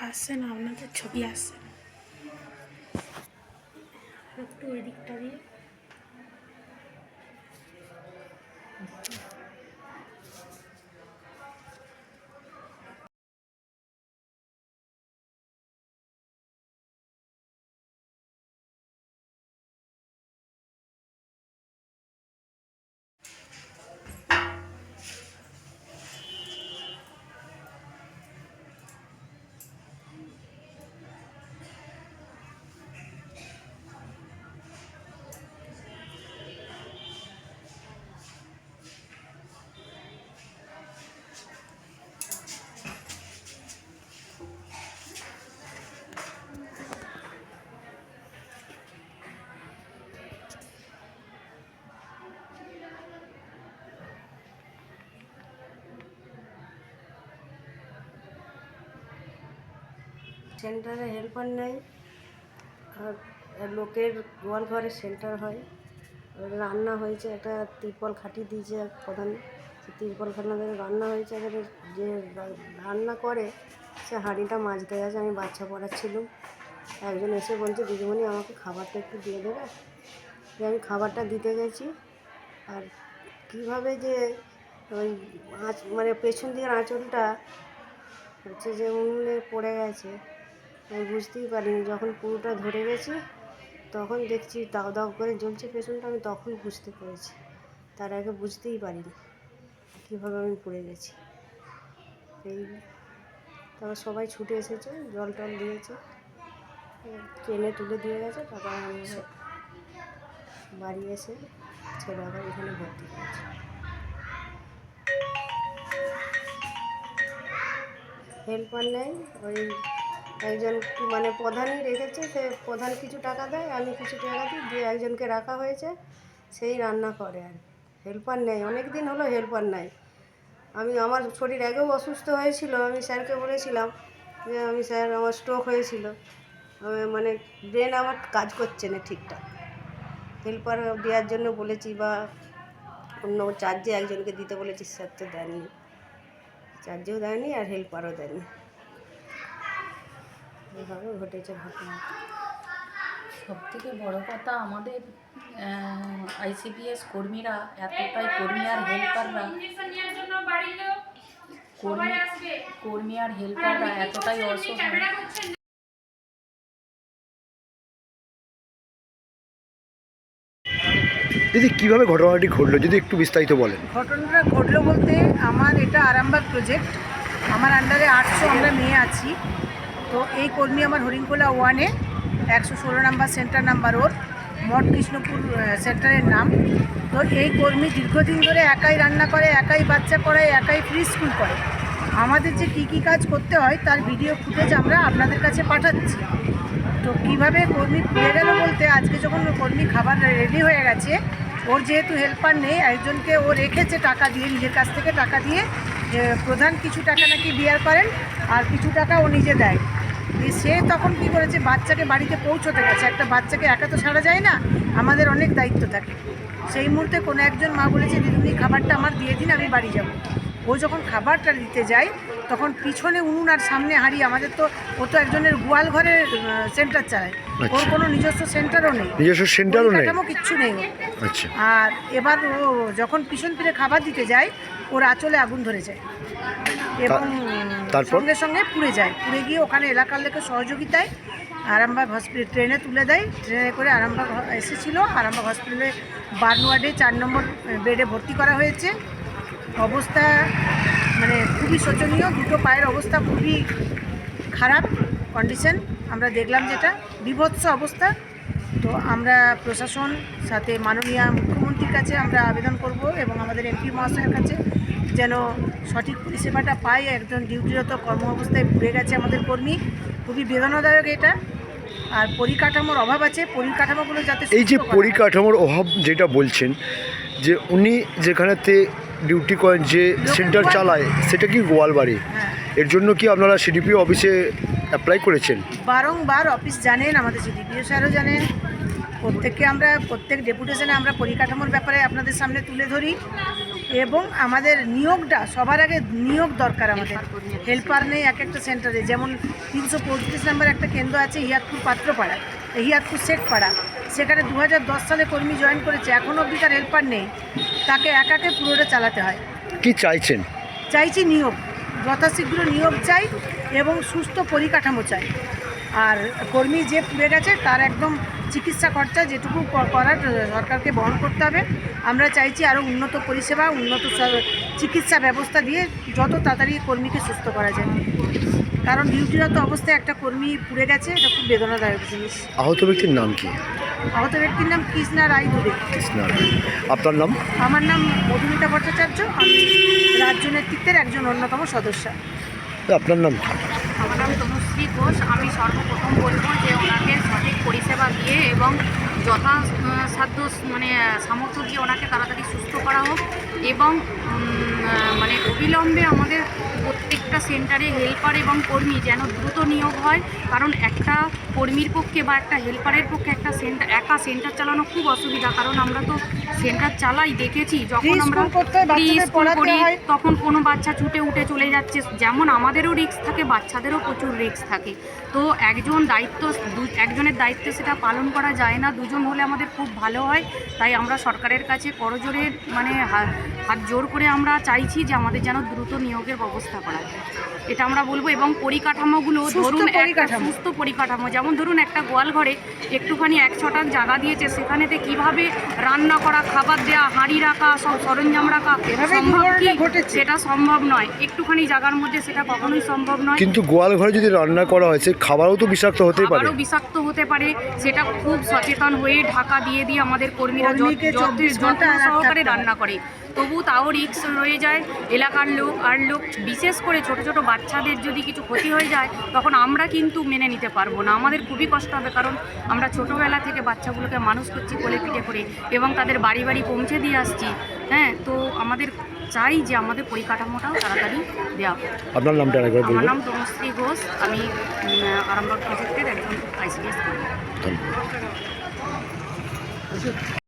আসছে না, আপনাদের ছবি আসছে না, একটু ওই দিকটা দিয়ে। সেন্টারে হেল্পার নেই, আর লোকের গোয়াল ঘরে সেন্টার হয়। রান্না হয়েছে, একটা তিরপল খাটিয়ে দিয়েছে প্রধান, তিরপল খাটানো থেকে রান্না হয়েছে। এবারে যে রান্না করে সে হাঁড়িটা মাজতে গেছে, আমি বাচ্চা পড়াচ্ছিলাম, একজন এসে বলছে দিদিমণি আমাকে খাবারটা একটু দিয়ে দেবে। যে আমি খাবারটা দিতে গেছি, আর কীভাবে যে ওই মানে পেছন দিকের আঁচলটা হচ্ছে যে উনুনে পড়ে গেছে, আমি বুঝতেই পারিনি। যখন পুরোটা ধরে গেছি তখন দেখছি দাও দাও করে জ্বলছে পেছনটা, আমি তখন বুঝতে পেরেছি, তার আগে বুঝতেই পারিনি কীভাবে আমি পড়ে গেছি। এই তারপর সবাই ছুটে এসেছে, জল টল দিয়েছে, ট্রেনে তুলে দিয়ে গেছে। তারপর আমি বাড়ি এসে ছেলে আবার এখানে ভর্তি করেছে। হেল্পার নেই, ওই একজন মানে প্রধানই রেখেছে, সে প্রধান কিছু টাকা দেয়, আমি কিছু টাকা দিই, দিয়ে একজনকে রাখা হয়েছে, সেই রান্না করে। আর হেল্পার নেই, অনেক দিন হলো হেল্পার নাই। আমার শরীর আগেও অসুস্থ হয়েছিল, আমি স্যারকে বলেছিলাম যে আমি স্যার আমার স্ট্রোক হয়েছিল, মানে ব্রেন আমার কাজ করছে না ঠিকঠাক, হেল্পার দেওয়ার জন্য বলেছি, বা অন্য চার্জে একজনকে দিতে বলেছি, স্যার তো দেননি, চার্জেও দেয়নি আর হেল্পারও দেয়নি। এভাবে ঘটেছে ঘটনা। সবথেকে বড় কথা, আমাদের আইসিডিএস কর্মীরা এতটাই, কর্মী আর হেল্পাররা এতটাই অসহায়। দিদি কীভাবে ঘটনাটি ঘটলো যদি একটু বিস্তারিত বলেন। ঘটনাটা ঘটলো বলতে, আমার এটা আরামবাগ প্রজেক্ট, আমার আন্ডারে 800 আমরা মেয়ে আছি। তো এই কর্মী আমার হরিণখোলা 1-এ 116 নাম্বার সেন্টার নাম্বার, ওর মঠ কৃষ্ণপুর সেন্টারের নাম। তো এই কর্মী দীর্ঘদিন ধরে একাই রান্না করে, একাই বাচ্চা পড়ায়, একাই প্রি স্কুল করে। আমাদের যে কী কাজ করতে হয় তার ভিডিও ফুটেজ আমরা আপনাদের কাছে পাঠাচ্ছি। তো কীভাবে কর্মী পুড়ে গেল বলতে, আজকে যখন কর্মী খাবার রেডি হয়ে গেছে, ওর যেহেতু হেল্পার নেই, একজনকে ও রেখেছে টাকা দিয়ে, নিজের কাছ থেকে টাকা দিয়ে, প্রধান কিছু টাকা নাকি বিয়ার করেন আর কিছু টাকা ও নিজে দেয়। সে তখন কি করেছে, বাচ্চাকে বাড়িতে পৌঁছতে গেছে। একটা বাচ্চাকে একা তো ছাড়া যায় না, আমাদের অনেক দায়িত্ব থাকে। সেই মুহূর্তে কোনো একজন মা বলেছে দিদিমণি খাবারটা আমার দিয়ে দিন, আমি বাড়ি যাব। ও যখন খাবারটা দিতে যায় তখন পিছনে উনুন আর সামনে হাঁড়ি। আমাদের তো, ও তো একজনের গোয়াল ঘরের সেন্টার চালায়, ওর কোনো নিজস্ব সেন্টারও নেই, কিচ্ছু নেই। আচ্ছা। আর এবার ও যখন পিছন ফিরে খাবার দিতে যায়, ওর আঁচলে আগুন ধরে যায় এবং সঙ্গে সঙ্গে পুড়ে যায়। পুড়ে গিয়ে ওখানে এলাকার লোকের সহযোগিতায় আরামবাগ হসপিটাল ট্রেনে তুলে দেয়। ট্রেনে করে আরামবাগ এসেছিলো, আরামবাগ হসপিটালে বার্নওয়ার্ডে 4 নম্বর বেডে ভর্তি করা হয়েছে। অবস্থা মানে খুবই শোচনীয়, দুটো পায়ের অবস্থা খুবই খারাপ কন্ডিশন। আমরা দেখলাম যেটা বিভৎস অবস্থা। তো আমরা প্রশাসন সাথে মাননীয় মুখ্যমন্ত্রীর কাছে আমরা আবেদন করব এবং আমাদের এমপি মহাশয়ের কাছে, যেন সঠিক পরিষেবাটা পাই। একজন ডিউটিরত কর্ম অবস্থায় পুড়ে গেছে আমাদের কর্মী, খুবই বেদনাদায়ক এটা। আর পরিকাঠামোর অভাব আছে, পরিকাঠামোগুলো যাতে, এই যে পরিকাঠামোর অভাব যেটা বলছেন, যে উনি যেখানেতে ডিউটি করেন, যে সেন্টার চালায়, সেটা কি গোয়ালবাড়ি। হ্যাঁ, এর জন্য কি আপনারা সিডিপিও অফিসে অ্যাপ্লাই করেছেন? বারংবার অফিস জানেন, আমাদের সিডিপিও স্যারও জানেন, প্রত্যেক ডেপুটেশনে আমরা পরিকাঠামোর ব্যাপারে আপনাদের সামনে তুলে ধরি এবং আমাদের নিয়োগটা সবার আগে নিয়োগ দরকার। আমাদের হেল্পার নেই এক একটা সেন্টারে, যেমন 335 নম্বর একটা কেন্দ্র আছে হিয়াতপুর পাত্রপাড়া, হিয়াতপুর শেখপাড়া, সেখানে 2010 সালে কর্মী জয়েন করেছে, এখনও অবধি তার হেল্পার নেই, তাকে একাকে পুরোটা চালাতে হয়। কি চাইছেন? চাইছি নিয়োগ, যথাশীঘ্র নিয়োগ চাই এবং সুস্থ পরিকাঠামো চাই। আর কর্মী যে পুড়ে গেছে তার একদম চিকিৎসা খরচা যেটুকু করার সরকারকে বহন করতে হবে। আমরা চাইছি আরও উন্নত পরিষেবা, উন্নত চিকিৎসা ব্যবস্থা দিয়ে যত তাড়াতাড়ি কর্মীকে সুস্থ করা যায়, কারণ ডিউটিরত অবস্থায় একটা কর্মী পুড়ে গেছে, এটা খুব বেদনাদায়ক জিনিস। আহত ব্যক্তির নাম কি? আহত ব্যক্তির নাম কৃষ্ণা রায় দুবে। কৃষ্ণা রায়। আপনার নাম? আমার নাম মধুমিতা ভট্টাচার্য, আমি রাজ্য নেতৃত্বের একজন অন্যতম সদস্য। আপনার নাম কি? আমার নাম তনুশ্রী ঘোষ। আমি সর্বপ্রথম বলবো যে ওনাকে সঠিক পরিষেবা দিয়ে এবং যথাসাধ্য সামর্থ্য দিয়ে ওনাকে তাড়াতাড়ি সুস্থ করা হোক এবং অবিলম্বে আমাদের প্রত্যেকটা সেন্টারে হেল্পার এবং কর্মী যেন দ্রুত নিয়োগ হয়, কারণ একটা কর্মীর পক্ষে বা একটা হেল্পারের পক্ষে একা সেন্টার চালানো খুব অসুবিধা। কারণ আমরা তো সেন্টার চালাই, দেখেছি যখন আমরা স্কুল করি তখন কোনো বাচ্চা ছুটে উঠে চলে যাচ্ছে, যেমন আমাদেরও রিস্ক থাকে, বাচ্চাদেরও প্রচুর রিস্ক থাকে। তো একজনের দায়িত্ব সেটা পালন করা যায় না, দুজন হলে আমাদের খুব ভালো হয়। তাই আমরা সরকারের কাছে করজোরে হাত জোর করে আমরা চাইছি যে আমাদের যেন দ্রুত নিয়োগের ব্যবস্থা করা যায়, এটা আমরা বলবো। এবং পরিকাঠামোগুলো ধরুন একটা সুস্থ পরিকাঠামো, যেমন ধরুন একটা গোয়াল ঘরে একটুখানি 1 ছটাক জায়গা দিয়েছে, সেখানেতে কিভাবে রান্না করা, খাবার দেওয়া, হাঁড়ি রাখা, সব সরঞ্জাম রাখা সম্ভব কি? সেটা সম্ভব নয়, একটুখানি জায়গার মধ্যে সেটা কখনোই সম্ভব নয়। কিন্তু গোয়াল ঘরে যদি রান্না করা হয়, সেই খাবারও তো বিষাক্ত হতে পারে। খাবারও বিষাক্ত হতে পারে, সেটা খুব সচেতন হয়ে ঢাকা দিয়ে আমাদের কর্মীরা যত্ন সহকারে রান্না করে, তবু তাও রিস্ক রয়ে যায়। এলাকার লোক বিশেষ করে ছোট ছোট বাচ্চাদের যদি কিছু ক্ষতি হয়ে যায় তখন আমরা কিন্তু মেনে নিতে পারবো না, আমাদের খুবই কষ্ট হবে। কারণ আমরা ছোটোবেলা থেকে বাচ্চাগুলোকে মানুষ করছি কোলে পিঠে করে এবং তাদের বাড়ি বাড়ি পৌঁছে দিয়ে আসছি। হ্যাঁ, তো আমাদের চাই যে আমাদের পরিকাঠামোটাও তাড়াতাড়ি দেওয়া হোক। আপনার নামটা আরেকবার বলুন। আমার নাম তনুশ্রী ঘোষ, আমি আরামবাগ প্রজেক্টের একজন ICDS কর্মী। ধন্যবাদ।